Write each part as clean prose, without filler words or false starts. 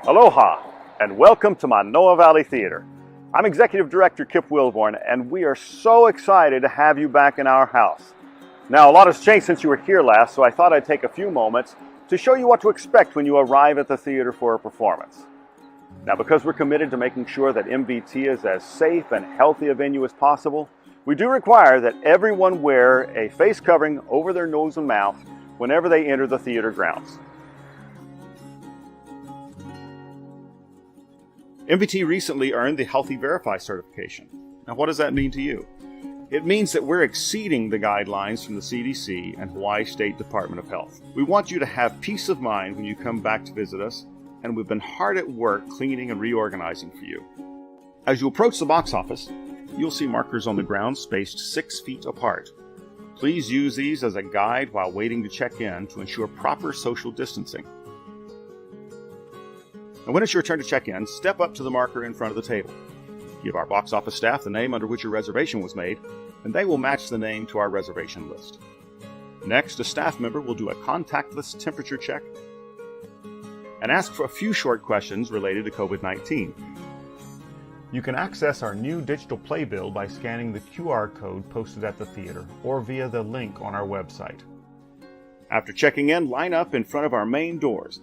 Aloha, and welcome to Manoa Valley Theater. I'm Executive Director Kip Wilborn, and we are so excited to have you back in our house. Now, a lot has changed since you were here last, so I thought I'd take a few moments to show you what to expect when you arrive at the theater for a performance. Now, because we're committed to making sure that MVT is as safe and healthy a venue as possible, we do require that everyone wear a face covering over their nose and mouth whenever they enter the theater grounds. MVT recently earned the Healthy Verify certification. Now, what does that mean to you? It means that we're exceeding the guidelines from the CDC and Hawaii State Department of Health. We want you to have peace of mind when you come back to visit us, and we've been hard at work cleaning and reorganizing for you. As you approach the box office, you'll see markers on the ground spaced 6 feet apart. Please use these as a guide while waiting to check in to ensure proper social distancing. And when it's your turn to check in, step up to the marker in front of the table. Give our box office staff the name under which your reservation was made, and they will match the name to our reservation list. Next, a staff member will do a contactless temperature check and ask for a few short questions related to COVID-19. You can access our new digital playbill by scanning the QR code posted at the theater or via the link on our website. After checking in, line up in front of our main doors.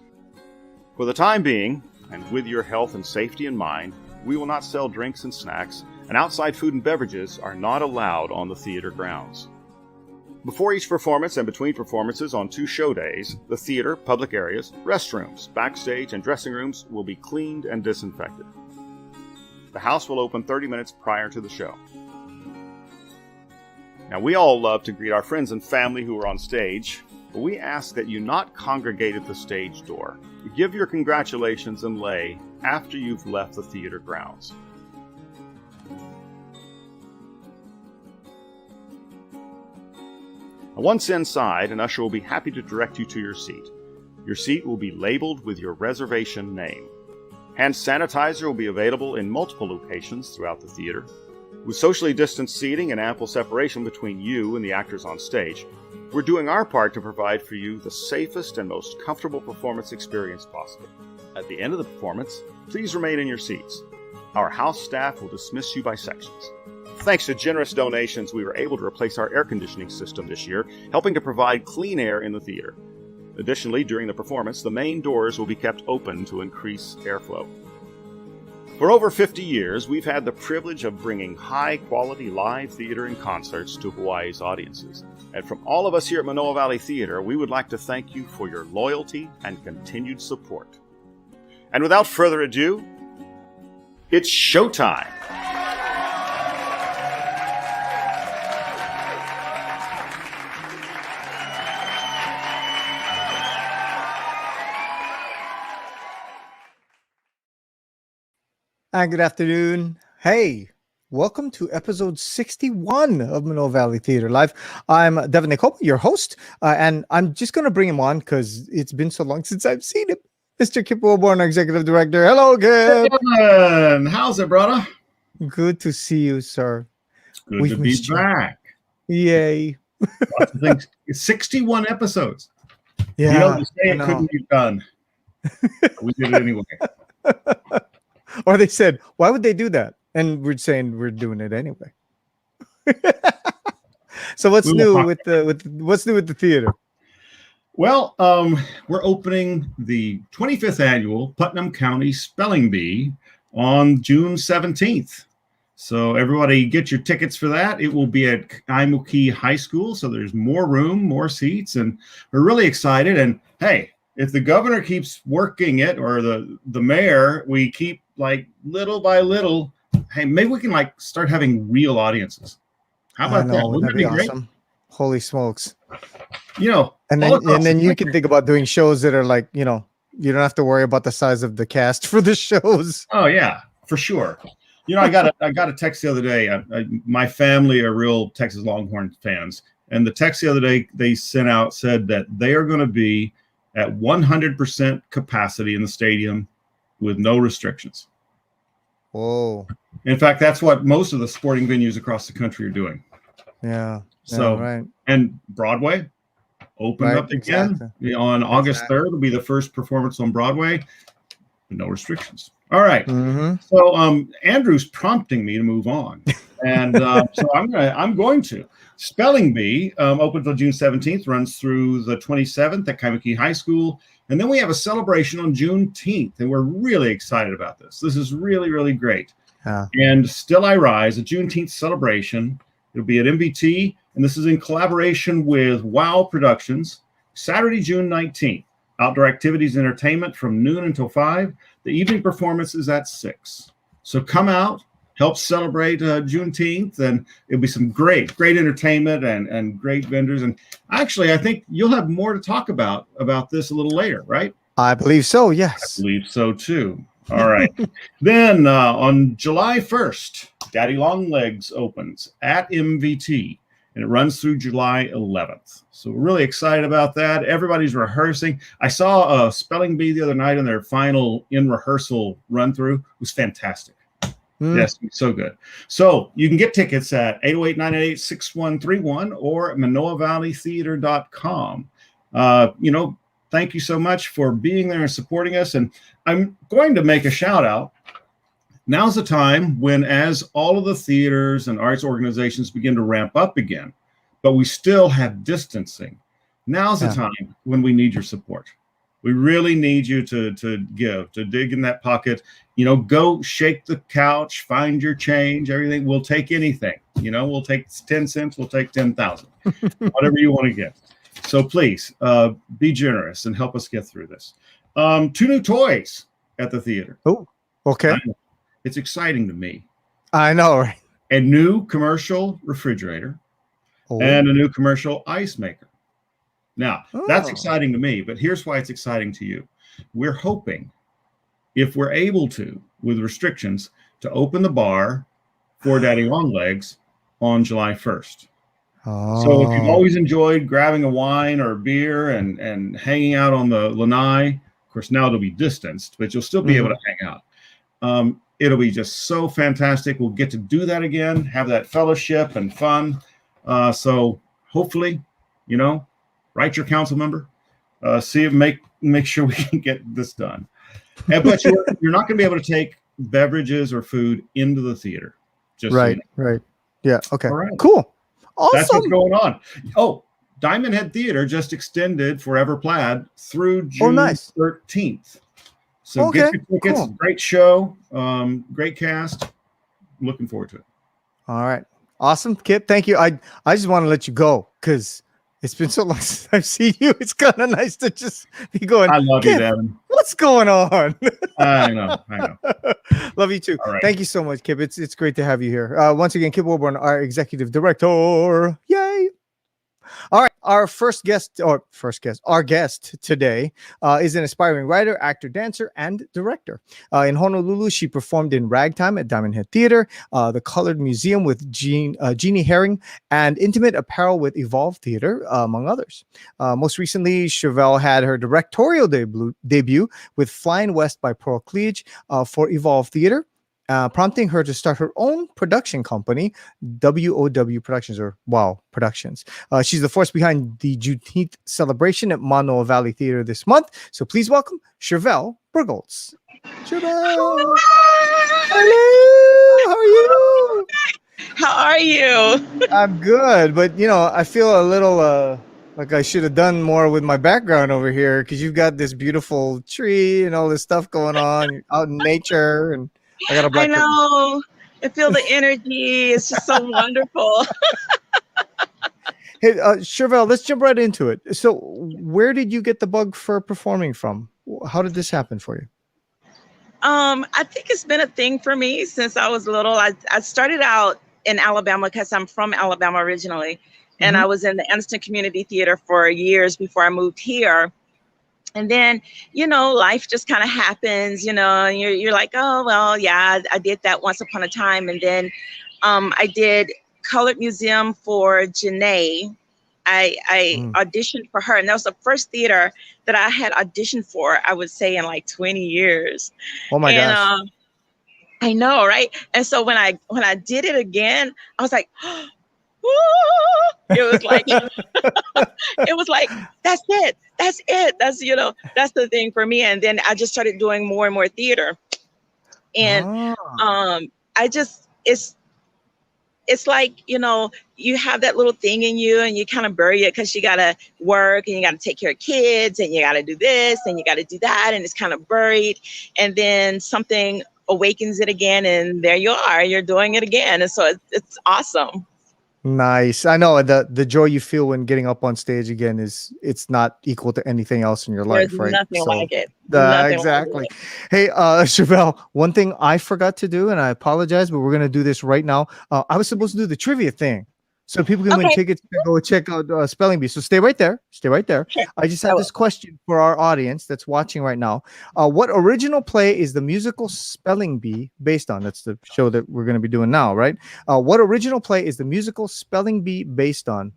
For the time being, and with your health and safety in mind, we will not sell drinks and snacks, and outside food and beverages are not allowed on the theater grounds. Before each performance and between performances on 2 show days, the theater, public areas, restrooms, backstage, and dressing rooms will be cleaned and disinfected. The house will open 30 minutes prior to the show. Now, we all love to greet our friends and family who are on stage, but we ask that you not congregate at the stage door. Give your congratulations and lei after you've left the theater grounds. Once inside, an usher will be happy to direct you to your seat. Your seat will be labeled with your reservation name. Hand sanitizer will be available in multiple locations throughout the theater. With socially distanced seating and ample separation between you and the actors on stage, we're doing our part to provide for you the safest and most comfortable performance experience possible. At the end of the performance, please remain in your seats. Our house staff will dismiss you by sections. Thanks to generous donations, we were able to replace our air conditioning system this year, helping to provide clean air in the theater. Additionally, during the performance, the main doors will be kept open to increase airflow. For over 50 years, we've had the privilege of bringing high-quality live theater and concerts to Hawaii's audiences. And from all of us here at Manoa Valley Theater, we would like to thank you for your loyalty and continued support. And without further ado, it's showtime! Good afternoon. Hey, welcome to episode 61 of Manoa Valley Theater Live. I'm Devin Nicola, your host, and I'm just going to bring him on because it's been so long since I've seen him. Mr. Kip Wilborn, our executive director. Hello, Kip. Hey, how's it, brother? Good to see you, sir. Good to be back. Yay. Lots of things. 61 episodes. Yeah, you know, to say it couldn't be done. We did it anyway. Or they said, why would they do that? And we're saying we're doing it anyway. So what's new with the theater? Well, we're opening the 25th annual Putnam County Spelling Bee on June 17th. So everybody get your tickets for that. It will be at Kaimuki High School. So there's more room, more seats, and we're really excited. And hey, if the governor keeps working it, or the mayor, we keep like little by little, hey, maybe we can like start having real audiences. How about that? Wouldn't that be awesome? Holy smokes. You know, and then you can think about doing shows that are like, you know, you don't have to worry about the size of the cast for the shows. Oh yeah, for sure. You know, I got a text the other day. My family are real Texas Longhorn fans, and the text the other day they sent out said that they are going to be at 100% capacity in the stadium with no restrictions. Whoa. In fact, that's what most of the sporting venues across the country are doing. Yeah. So, right. And Broadway opened up again on August 3rd. Will be the first performance on Broadway. no restrictions. All right. Mm-hmm. So Andrew's prompting me to move on, and so I'm going to. Spelling Bee opens on June 17th, runs through the 27th at Kaimuki High School, and then we have a celebration on Juneteenth, and we're really excited about this. This is really, really great. And Still I Rise, a Juneteenth celebration. It'll be at MVT, and this is in collaboration with WOW Productions. Saturday, June 19th. Outdoor activities and entertainment from noon until 5. The evening performance is at 6. So come out, help celebrate Juneteenth, and it'll be some great entertainment and great vendors. And actually, I think you'll have more to talk about this a little later, right? I believe so, yes. I believe so, too. All right. Then on July 1st, Daddy Longlegs opens at MVT, and it runs through July 11th. So we're really excited about that. Everybody's rehearsing. I saw Spelling Bee the other night in their final in-rehearsal run-through. It was fantastic. Yes, so good. So you can get tickets at 808-988-6131 or at ManoaValleyTheater.com. Thank you so much for being there and supporting us. And I'm going to make a shout out. Now's the time when, as all of the theaters and arts organizations begin to ramp up again, but we still have distancing. Now's the time when we need your support. We really need you to give, to dig in that pocket. Go shake the couch, find your change, everything. We'll take anything. We'll take 10 cents, we'll take 10,000, whatever you want to get. So please be generous and help us get through this. 2 new toys at the theater. Oh, okay. It's exciting to me. I know, right? A new commercial refrigerator and a new commercial ice maker. Now, that's exciting to me, but here's why it's exciting to you. We're hoping, if we're able to, with restrictions, to open the bar for Daddy Longlegs on July 1st. So if you've always enjoyed grabbing a wine or a beer and hanging out on the lanai, of course, now it'll be distanced, but you'll still be able to hang out. It'll be just so fantastic. We'll get to do that again, have that fellowship and fun. So hopefully, write your council member, make sure we can get this done. But you're not going to be able to take beverages or food into the theater. Just right. Yeah. Okay. All right. Cool. Awesome. That's what's going on. Oh, Diamond Head Theater just extended Forever Plaid through June 13th. So get your tickets. Cool. Great show. Great cast. I'm looking forward to it. All right. Awesome, Kip. Thank you. I just want to let you go because it's been so long since I've seen you. It's kind of nice to just be going. I love you, Devin. What's going on? I know. Love you too. Right. Thank you so much, Kip. It's great to have you here. Once again, Kip Wilborn, our executive director. Yay. All right, our guest today is an aspiring writer, actor, dancer, and director. In Honolulu, she performed in Ragtime at Diamond Head Theater, the Colored Museum with Jeannie Herring, and Intimate Apparel with Evolve Theater, among others. Most recently, Chevelle had her directorial debut with Flying West by Pearl Cleage for Evolve Theater, prompting her to start her own production company, WOW Productions, or WOW Productions. She's the force behind the Juneteenth celebration at Manoa Valley Theater this month. So please welcome Chevelle Burgholtz. Chevelle! Hello! How are you? How are you? I'm good, but I feel a little like I should have done more with my background over here because you've got this beautiful tree and all this stuff going on out in nature, and I got a black curtain. I feel the energy. It's just so wonderful. Hey, Chevelle, let's jump right into it. So where did you get the bug for performing from? How did this happen for you? I think it's been a thing for me since I was little. I started out in Alabama because I'm from Alabama originally. And I was in the Anniston Community Theater for years before I moved here. And then, life just kind of happens, and you're like, oh, well, yeah, I did that once upon a time. And then I did Colored Museum for Janae. I auditioned for her, and that was the first theater that I had auditioned for, I would say, in like 20 years. Oh my gosh. I know, right? And so when I did it again, I was like, oh, "Woo!" It was like, it was like, that's it. That's it. That's, that's the thing for me. And then I just started doing more and more theater. And Ah. I just, it's like, you have that little thing in you and you kind of bury it because you got to work and you got to take care of kids and you got to do this and you got to do that. And it's kind of buried. And then something awakens it again. And there you are, you're doing it again. And so it's awesome. Nice. I know the joy you feel when getting up on stage again it's not equal to anything else in your There's life, right? nothing like it. Nothing Exactly. like it. Hey, Chevelle, one thing I forgot to do, and I apologize, but we're gonna do this right now. I was supposed to do the trivia thing, so people can win Okay. tickets to go check out Spelling Bee. So stay right there. Stay right there. Sure. I just have this question for our audience that's watching right now. What original play is the musical Spelling Bee based on? That's the show that we're going to be doing now, right? What original play is the musical Spelling Bee based on?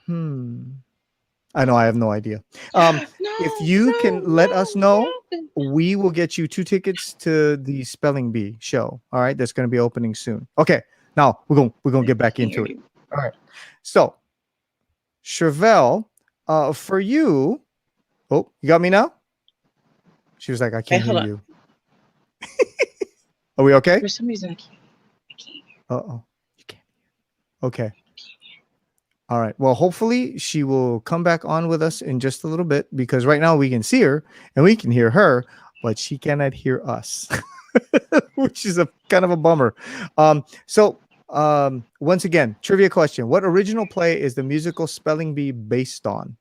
I know, I have no idea. If you can let us know, we will get you 2 tickets to the Spelling Bee show. All right, that's going to be opening soon. Okay, now we're gonna get back into it. All right, so Chevelle, for you, oh, you got me now? She was like, I can't hear you. Are we okay? For some reason, I can't. Uh-oh, you can't. Okay. All right. Well, hopefully she will come back on with us in just a little bit, because right now we can see her and we can hear her, but she cannot hear us, which is a kind of a bummer. So once again, trivia question: what original play is the musical Spelling Bee based on?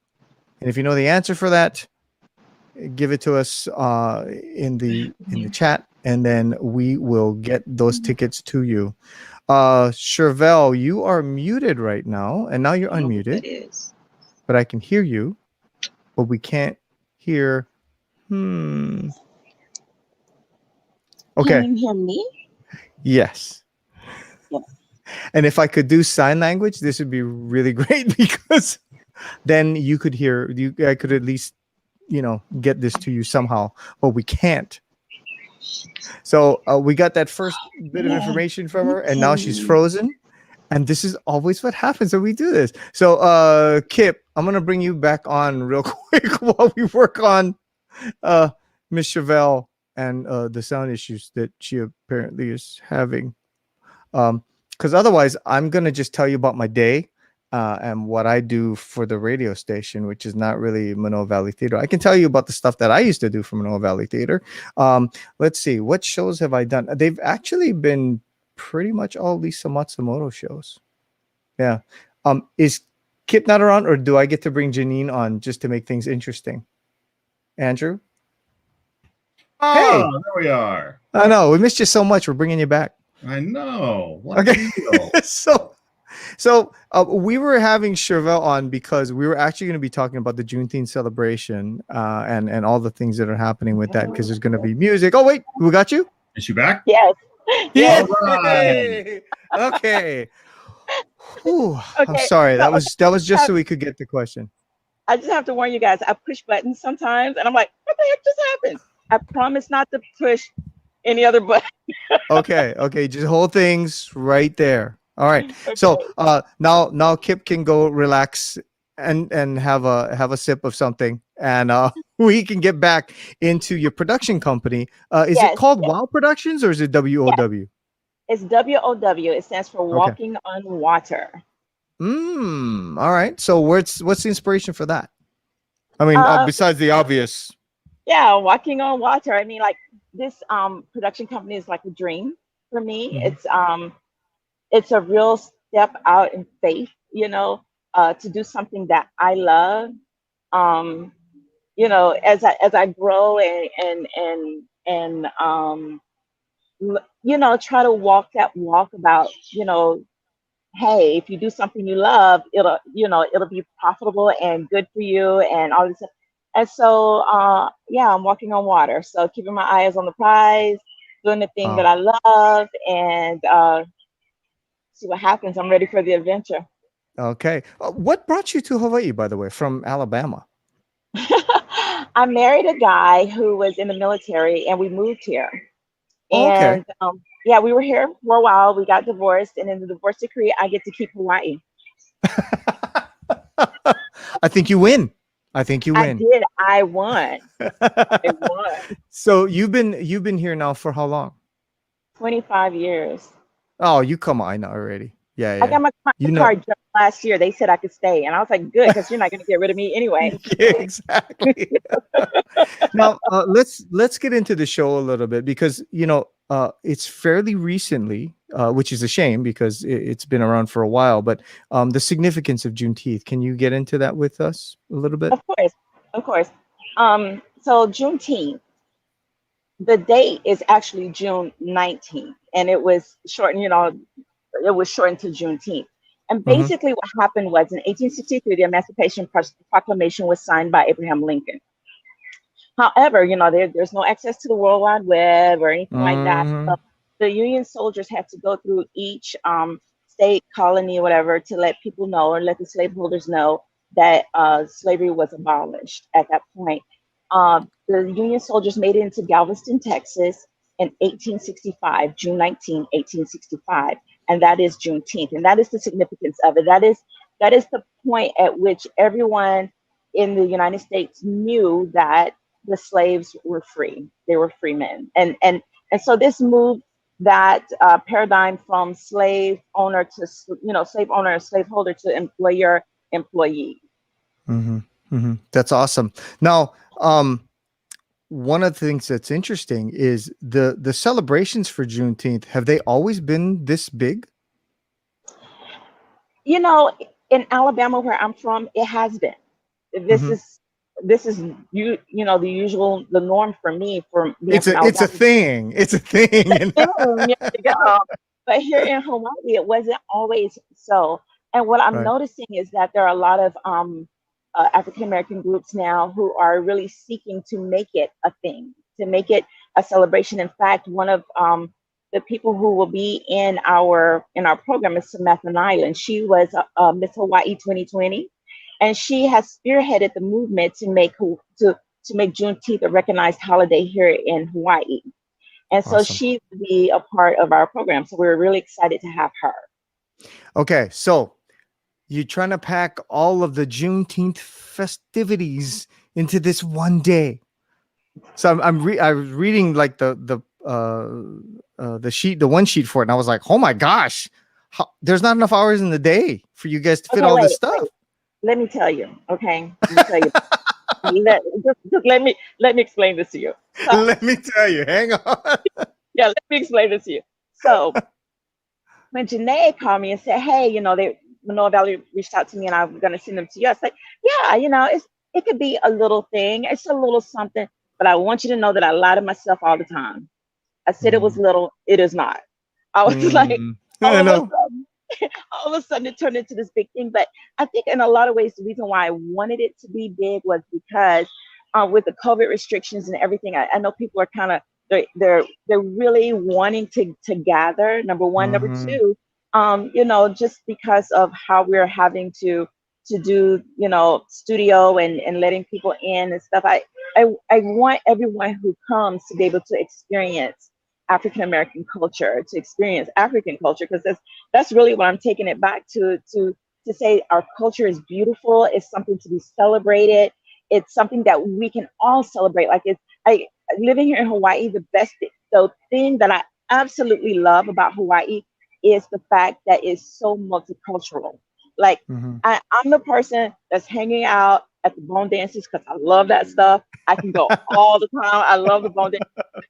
And if you know the answer for that, give it to us in the chat, and then we will get those tickets to you. Chevelle, you are muted right now, and now you're unmuted. It is. But I can hear you, but we can't hear. Okay. Can you hear me? Yes. Yes. And if I could do sign language, this would be really great, because then you could hear. I could at least, get this to you somehow, but we can't. So we got that first bit of information from her, and now she's frozen. And this is always what happens when we do this. So Kip, I'm gonna bring you back on real quick while we work on Miss Chevelle and the sound issues that she apparently is having. Because otherwise, I'm gonna just tell you about my day and what I do for the radio station, which is not really Manoa Valley Theater. I can tell you about the stuff that I used to do for Manoa Valley Theater. Let's see, what shows have I done? They've actually been pretty much all Lisa Matsumoto shows. Yeah. Is Kip not around, or do I get to bring Janine on just to make things interesting? Andrew? Hey, there we are. I know, we missed you so much. We're bringing you back. I know. What Okay. deal? So we were having Chevelle on because we were actually going to be talking about the Juneteenth celebration and all the things that are happening with that, because there's going to be music. Oh, wait, we got you? Is she back? Yes. Yeah. All right. Okay. Whew. I'm Okay, sorry. so- That was just so we could get the question. I just have to warn you guys. I push buttons sometimes, and I'm like, what the heck just happened? I promise not to push any other button. Okay. Just hold things right there. All right. So now Kip can go relax and have a sip of something, and we can get back into your production company. Is it called WOW Productions, or is it WOW? It's WOW. It stands for Walking on Water. All right. So what's the inspiration for that? I mean, besides the obvious. Yeah, Walking on Water. I mean, like, this production company is like a dream for me. Mhm. It's a real step out in faith, to do something that I love. As I grow and try to walk that walk about, hey, if you do something you love, it'll be profitable and good for you and all this stuff. And so, I'm walking on water. So keeping my eyes on the prize, doing the thing that I love, and see what happens. I'm ready for the adventure. Okay. What brought you to Hawaii, by the way, from Alabama? I married a guy who was in the military, and we moved here. Okay. And Yeah, we were here for a while. We got divorced, and in the divorce decree, I get to keep Hawaii. I think you win. I think you I win. did. I won. I won. So you've been here now for how long? 25 years. Oh, you come on already. Yeah, I got my You know- card just last year. They said I could stay, and I was like, "Good, because you're not going to get rid of me anyway." Yeah, exactly. Now let's get into the show a little bit because it's fairly recently, which is a shame because it's been around for a while. But the significance of Juneteenth, can you get into that with us a little bit? Of course. So Juneteenth, the date is actually June 19th, and it was shortened. It was shortened to Juneteenth. And basically, what happened was in 1863, the Emancipation Proclamation was signed by Abraham Lincoln. However, there's no access to the World Wide Web or anything like that. So the Union soldiers had to go through each state, colony, or whatever, to let people know or let the slaveholders know that slavery was abolished at that point. The Union soldiers made it into Galveston, Texas in 1865, June 19, 1865. And that is Juneteenth. And that is the significance of it. That is the point at which everyone in the United States knew that the slaves were free. They were free men. And so this moved that paradigm from slave owner to, slave owner and slaveholder to employer employee. That's awesome. Now, one of the things that's interesting is the celebrations for Juneteenth. Have they always been this big? In Alabama, where I'm from, it has been. This is the usual, the norm for me. It's a thing. It's a thing. But here in Hawaii, it wasn't always so. And what I'm noticing is that there are a lot of African American groups now who are really seeking to make it a thing, to make it a celebration. In fact, one of the people who will be in our program is Samantha Nyland. She was Miss Hawaii 2020, and she has spearheaded the movement to make Juneteenth a recognized holiday here in Hawaii. And so she will be a part of our program. So we're really excited to have her. Okay, so you're trying to pack all of the Juneteenth festivities into this one day. So I was reading like the sheet, the one sheet for it, and I was like, oh my gosh, there's not enough hours in the day for you guys to fit all this stuff. Let me tell you, okay? Let me tell you. let me explain this to you. So, let me tell you. Hang on. Yeah, let me explain this to you. So when Janae called me and said, hey, Manoa Valley reached out to me and I'm going to send them to you. I said, yeah, it could be a little thing. It's a little something, but I want you to know that I lie to myself all the time. I said it was little. It is not. I was like, all of a sudden it turned into this big thing. But I think in a lot of ways, the reason why I wanted it to be big was because with the COVID restrictions and everything, I know people are kind of, they're really wanting to gather, number one. Number two, just because of how we're having to do, studio and letting people in and stuff. I want everyone who comes to be able to experience African American culture, to experience African culture, because that's really what I'm taking it back to say our culture is beautiful. It's something to be celebrated. It's something that we can all celebrate. Like living here in Hawaii, the thing that I absolutely love about Hawaii is the fact that it's so multicultural. Like I'm the person that's hanging out at the bone dances because I love that stuff. I can go all the time. I love the bone dance.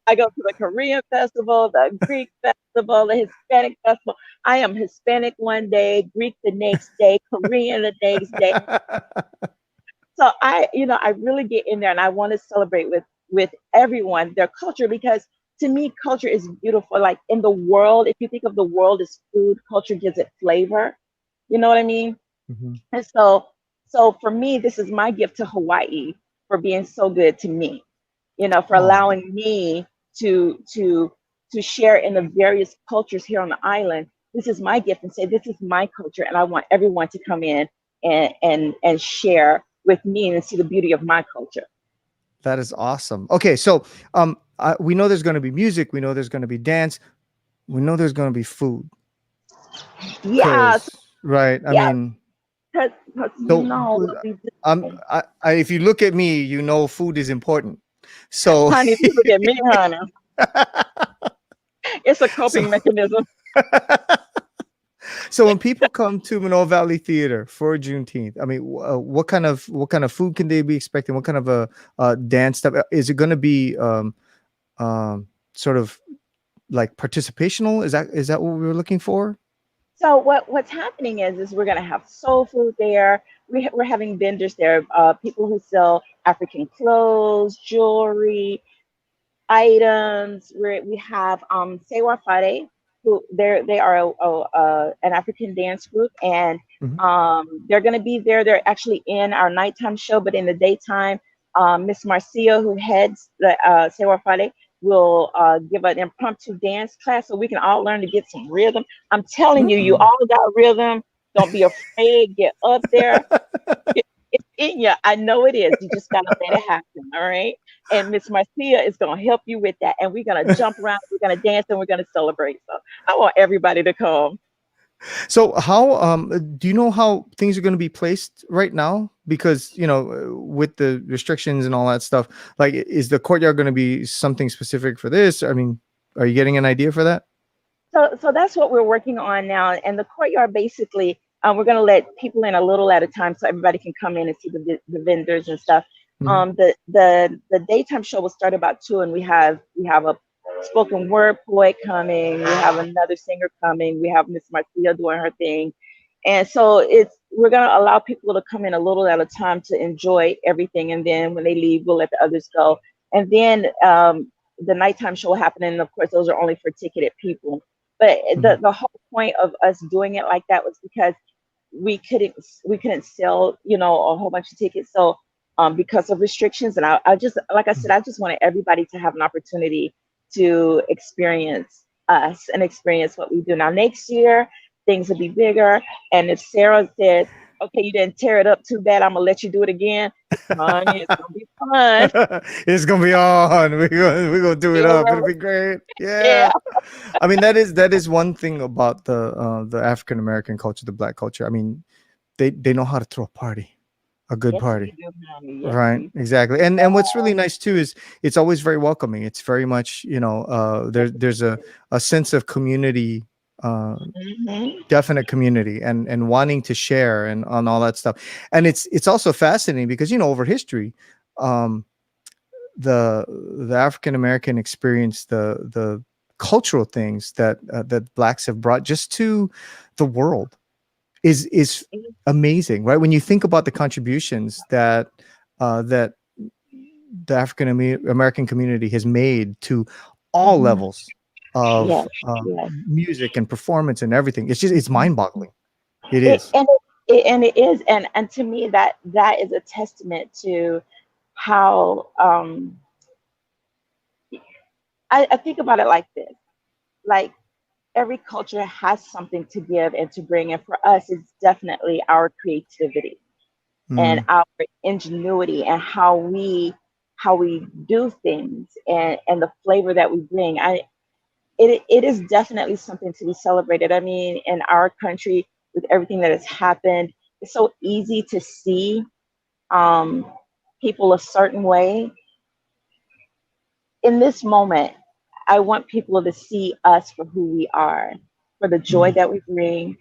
I go to the Korean festival, the Greek festival, the Hispanic festival. I am Hispanic one day, Greek the next day, Korean the next day. So I really get in there and I want to celebrate with everyone, their culture, because to me, culture is beautiful. Like in the world, if you think of the world as food, culture gives it flavor. You know what I mean? And so for me, this is my gift to Hawaii for being so good to me, for allowing me to share in the various cultures here on the island. This is my gift and say, this is my culture. And I want everyone to come in and share with me and see the beauty of my culture. That is awesome. Okay. So we know there's going to be music. We know there's going to be dance. we know there's going to be food. Yeah, 'Cause, right. I yeah, mean, because so what we do. if you look at me, you know food is important. So, Honey, if you look at me, honey, it's a so, coping mechanism. so when people come to Manoa Valley Theater for Juneteenth, I mean, what kind of food can they be expecting? What kind of a dance stuff is it going to be? Sort of like participational? Is that what we were looking for? So what's happening is we're gonna have soul food there. We're having vendors there, people who sell African clothes, jewelry, items. We have Sewa Fade, who they are an African dance group, and Mhm. they're going to be there. They're actually in our nighttime show, but in the daytime, Miss Marcia, who heads the Sewa Fade, will give an impromptu dance class so we can all learn to get some rhythm. I'm telling you, you Mm. all got rhythm. Don't be afraid. Get up there. It's in you. I know it is. You just gotta let it happen. All right. And Miss Marcia is gonna help you with that. And we're gonna jump around, we're gonna dance, and we're gonna celebrate. So I want everybody to come. So how do you know how things are going to be placed right now? Because with the restrictions and all that stuff, like is the courtyard going to be something specific for this? I mean, are you getting an idea for that? So that's what we're working on now. And the courtyard basically, we're gonna let people in a little at a time so everybody can come in and see the vendors and stuff. Mhm. The daytime show will start about 2, and we have a spoken word poet coming. We have another singer coming. We have Miss Marcia doing her thing, and so we're gonna allow people to come in a little at a time to enjoy everything, and then when they leave, we'll let the others go. And then the nighttime show will happen, and of course, those are only for ticketed people. But Mhm. the whole point of us doing it like that was because we couldn't sell a whole bunch of tickets. So because of restrictions, and I just, like I said, I just wanted everybody to have an opportunity to experience us and experience what we do. Now next year things will be bigger, and if Sarah said, okay, you didn't tear it up too bad, I'm gonna let you do it again, honey, it's gonna be fun. It's gonna be on. We're gonna do it Yeah, up. It'll be great. yeah, Yeah. I mean, that is one thing about the African American culture, the Black culture. I mean, they know how to throw a party, a good yes we party. do, honey, yes Right, we exactly. And what's really nice too is it's always very welcoming. It's very much, there's a sense of community, uh do. Hmm. definite community and wanting to share and on all that stuff. And it's also fascinating because over history, um the African American experience, the cultural things that blacks have brought just to the world is amazing, right? When you think about the contributions that the African American community has made to all Hmm. levels of Yes, yes. music and performance and everything. It's mind-boggling. It It is. and it is, and to me that is a testament to how I think about it like this. Like every culture has something to give and to bring, and for us it's definitely our creativity and Mm. our ingenuity and how we do things, and the flavor that we bring. It is definitely something to be celebrated. I mean, in our country, with everything that has happened, it's so easy to see um, people a certain way. In this moment, I want people to see us for who we are, for the joy Mm. that we bring,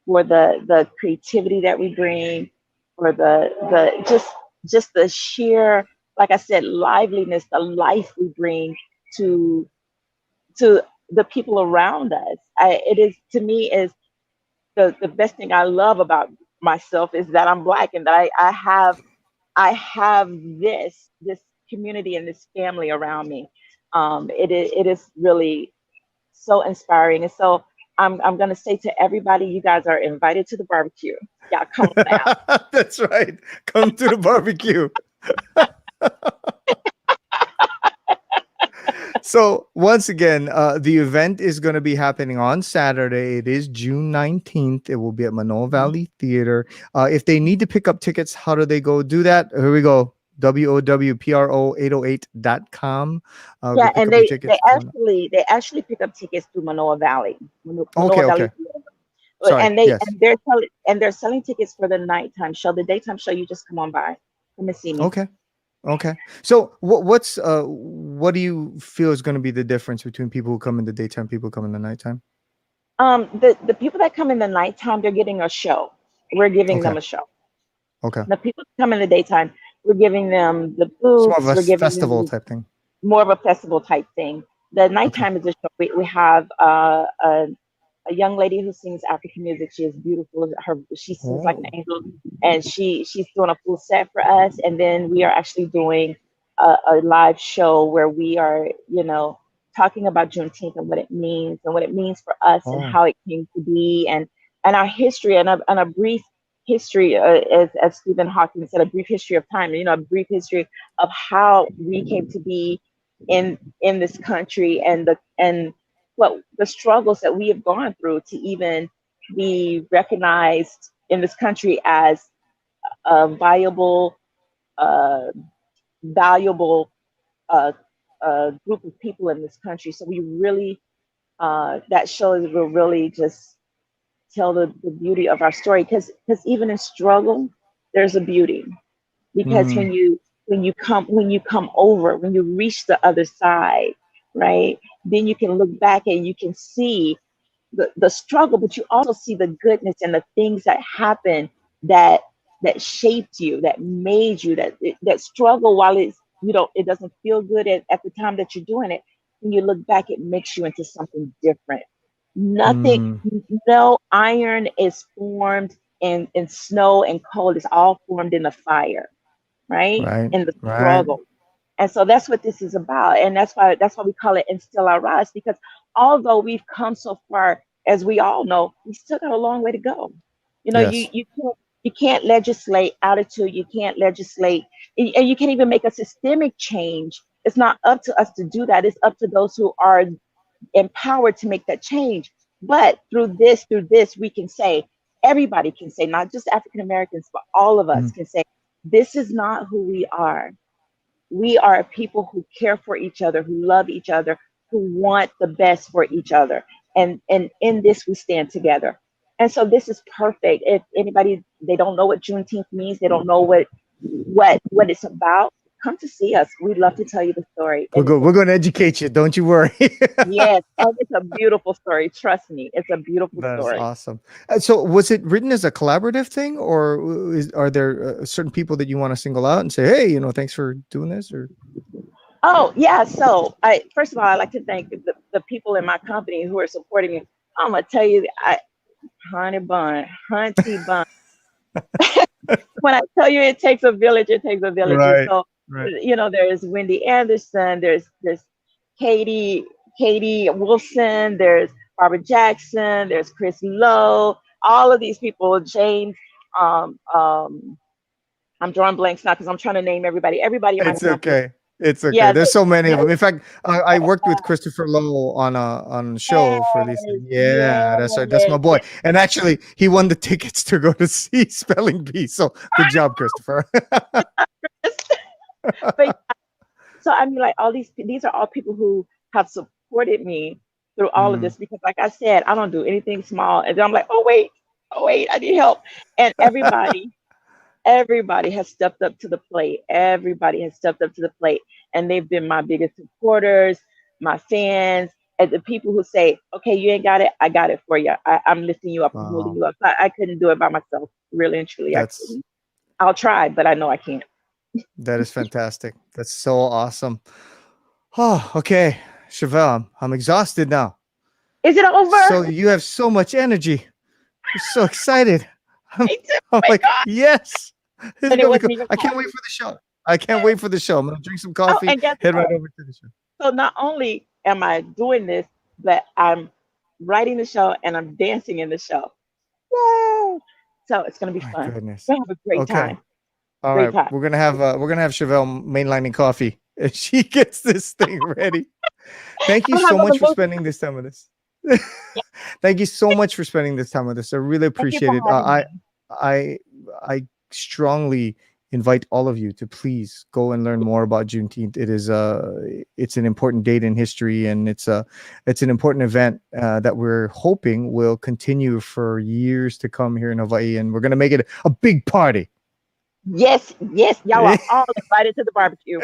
for the creativity that we bring, for the just the sheer, like I said, liveliness, the life we bring to to the people around us. It is, to me, is the best thing I love about myself is that I'm black, and that I have this community and this family around me. It is really so inspiring, and so I'm gonna say to everybody, you guys are invited to the barbecue. Y'all come on out. That's right. Come to the barbecue. So once again, the event is going to be happening on Saturday. It is June 19th. It will be at Manoa Valley Theater. If they need to pick up tickets, how do they go do that? Here we go. WOWPRO808.com. Yeah, Go pick and up your tickets. they actually pick up tickets through Manoa Valley. Manoa Okay, Valley okay. Theater. Sorry. And Yes. they're selling tickets for the nighttime show. The daytime show, you just come on by, come and see me. Okay. Okay. So what do you feel is going to be the difference between people who come in the daytime, people who come in the nighttime? The people that come in the nighttime, they're getting a show. We're giving them Okay. a show. Okay. The people that come in the daytime, we're giving them the It's more of booths. a We're giving festival them type thing. more of a festival type thing. The Okay. nighttime is a show. We have a young lady who sings African music. She is beautiful. She sings like an Oh. angel, and she's doing a full set for us. And then we are actually doing a live show where we are, talking about Juneteenth and what it means for us and Oh. how it came to be and our history and a brief history, as Stephen Hawking said, a brief history of time. A brief history of how we came to be in this country and what the struggles that we have gone through to even be recognized in this country as a viable, valuable group of people in this country. So we really, that show will really just tell the beauty of our story. Because even in struggle, there's a beauty. Because when you come over, when you reach the other side, right, then you can look back and you can see the struggle, but you also see the goodness and the things that happened that shaped you, that made you, that struggle, while it doesn't feel good at the time that you're doing it. When you look back, it makes you into something different. Nothing, no iron is formed in snow and cold. It's all formed in the fire, right? Right. In the Right. struggle. And so that's what this is about. And that's why we call it Instill Our Rise, because although we've come so far, as we all know, we still got a long way to go. Yes. You can't legislate attitude, you can't legislate, and you can't even make a systemic change. It's not up to us to do that. It's up to those who are empowered to make that change. But through this, we can say, everybody can say, not just African Americans, but all of us can say, this is not who we are. We are a people who care for each other, who love each other, who want the best for each other. And in this, we stand together. And so this is perfect. If anybody, they don't know what Juneteenth means, they don't know what it's about, come to see us. We'd love to tell you the story. We're going to educate you. Don't you worry. Yes. And it's a beautiful story. Trust me. It's a beautiful That's story. awesome. So was it written as a collaborative thing, or are there certain people that you want to single out and say, hey, thanks for doing this? Or Oh, yeah. So first of all, I'd like to thank the people in my company who are supporting me. I'm going to tell you, Hunty Bun. When I tell you it takes a village, it takes a village. Right, And so, right. there's Wendy Anderson, there's Katie Wilson, there's Barbara Jackson, there's Chris Lowe, all of these people, James, I'm drawing blanks now because I'm trying to name everybody in my It's company. okay. It's okay. Yeah, There's so many of them. In fact, I worked with Christopher Lowe on a show for these things. Yeah, that's my boy. And actually, he won the tickets to go to see Spelling Bee. So good job, Christopher. But, so I mean, like, all these are all people who have supported me through all of this, because like I said, I don't do anything small. And then I'm like, oh wait, I need help. And everybody has stepped up to the plate. Everybody has stepped up to the plate, and they've been my biggest supporters, my fans, and the people who say, okay, you ain't got it, I got it for you. I'm lifting you up, I'm holding you up. I couldn't do it by myself, really and truly. I couldn't. I'll try, but I know I can't. That is fantastic. That's so awesome. Oh, okay. Chevelle, I'm exhausted now. Is it over? So you have so much energy. You're so excited. I'm like, God. yes. I can't And wait for the show. I can't wait for the show. I'm going to drink some coffee, and head right over to the show. So not only am I doing this, but I'm writing the show and I'm dancing in the show. Yay! So it's going to be fun. Goodness. We're going to have a great time. All right, we're gonna have Chevelle mainlining coffee as she gets this thing ready. Thank you so much for spending this time with us. Thank you so much for spending this time with us. I really appreciate it. I strongly invite all of you to please go and learn more about Juneteenth. It is it's an important date in history, and it's an important event that we're hoping will continue for years to come here in Hawaii, and we're going to make it a big party. Yes, y'all are all invited to the barbecue.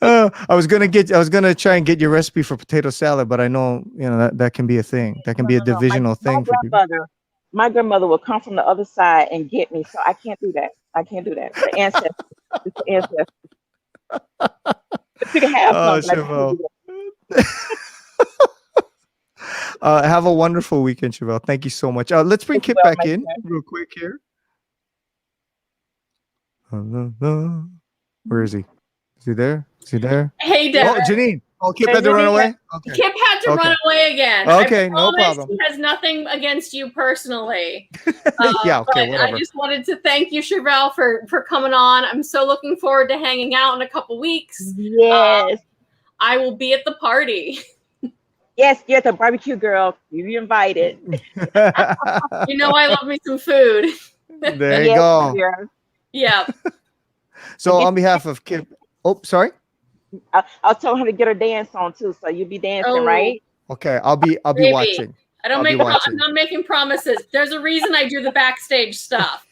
I was gonna try and get your recipe for potato salad, but I know that can be a thing. That can be a divisional thing for people. My grandmother will come from the other side and get me, so I can't do that. The ancestors. It's the ancestors. But you can have some. Have a wonderful weekend, Chevelle. Thank you so much. Let's bring Kip back in real quick here. Where is he? Is he there? Hey, Devin. Oh, Janine. Oh, Kip had to run away? Okay. Kip had to run away again. Okay, I no problem. He has nothing against you personally. Yeah, okay, whatever. I just wanted to thank you, Chevelle, for coming on. I'm so looking forward to hanging out in a couple weeks. Yes. I will be at the party. Yes, you're the barbecue girl. You're invited. You know I love me some food. There you go. Yeah. So on behalf of Kip, sorry? I'll tell her to get her dance on too, so you'll be dancing, right? Okay, I'll be watching. I'm not making promises. There's a reason I do the backstage stuff.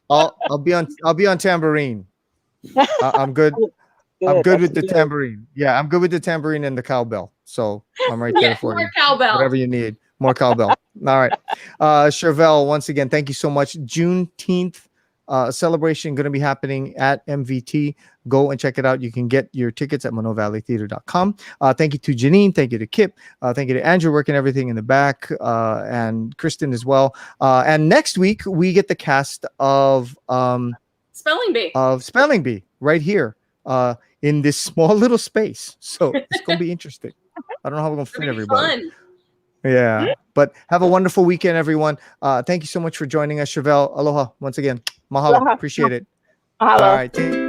I'll be on tambourine. I'm good. I'm good with the tambourine. Yeah, I'm good with the tambourine and the cowbell. So I'm right there for you. More cowbell. Whatever you need. More cowbell. All right. Chevelle, once again, thank you so much. Juneteenth celebration going to be happening at MVT. Go and check it out. You can get your tickets at ManoValleyTheater.com. Thank you to Janine. Thank you to Kip. Thank you to Andrew working everything in the back, and Kristen as well. And next week we get the cast of Spelling Bee. Spelling Bee right here in this small little space. So it's going to be interesting. I don't know how we're going to fit everybody. Fun. Yeah, but have a wonderful weekend, everyone. Thank you so much for joining us, Chevelle. Aloha once again. Mahalo. Appreciate it. Mahalo. All right.